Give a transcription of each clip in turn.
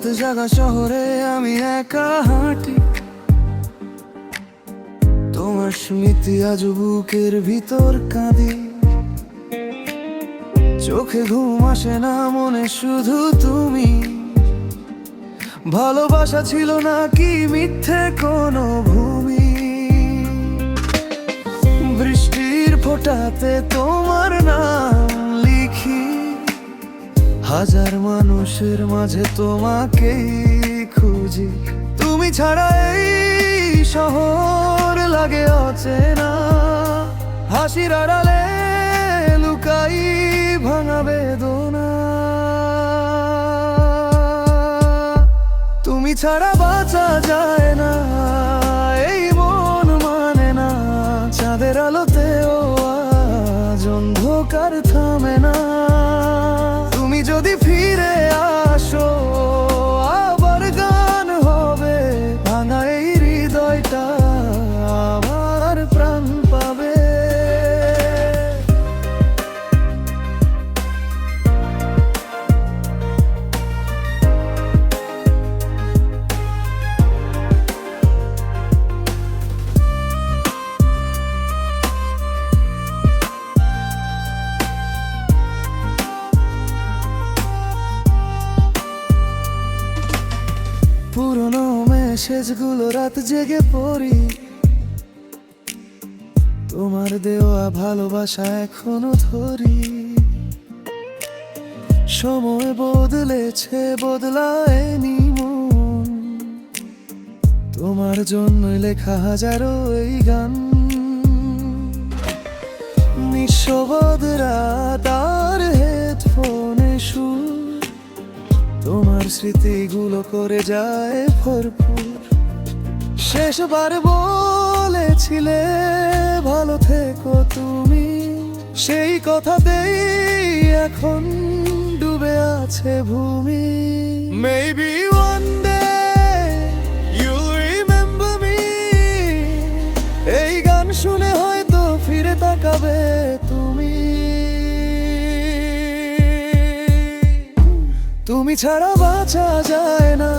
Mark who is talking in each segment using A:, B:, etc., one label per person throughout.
A: রাত জাগা শহরে আমি একা হাঁটি, তোমার স্মৃতি আজ বুকের ভিতর কাঁদি। চোখে ঘুম আসে না, মনে শুধু তুমি। ভালোবাসা ছিল না কি মিথ্যে কোনো ভূমি? বৃষ্টির ফোঁটাতে তোমার নাম লিখি, হাজার মানুষের মাঝে তোমাকেই খুঁজি। তুমি ছাড়া এই শহর লাগে অচেনা, হাসির আড়ালে লুকাই ভাঙা বেদনা। তুমি ছাড়া বাঁচা যায় না, এই মন মানে না। চাঁদের আলোতেও আজ অন্ধকার থামে না। তুমি যদি ফিরে আসো আবার গান হবে, ভাঙা এই হৃদয়টা আমার প্রাণ পাবে। পুরনো মেসেজগুলো রাত জেগে পড়ি, তোমার দেওয়া ভালোবাসা এখনো ধরি। সময় বদলেছে, বদলায়নি মন, তোমার জন্য লেখা হাজারো এই গান। নিঃশব্দ রাত আর হেডফোনে সুর, তোমার স্মৃতিগুলো করে যায় ভরপুর। শেষবার বলেছিলে ভালো থেকো তুমি, সেই কথাতেই এখন ডুবে আছে ভূমি। Maybe one day you'll remember me, এই গান শুনে হয়তো ফিরে তাকাবে তুমি। তুমি ছাড়া বাঁচা যায় না,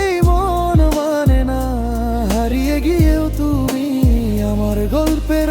A: এই মন মানে না। হারিয়ে গিয়েও তুমি আমার গল্পের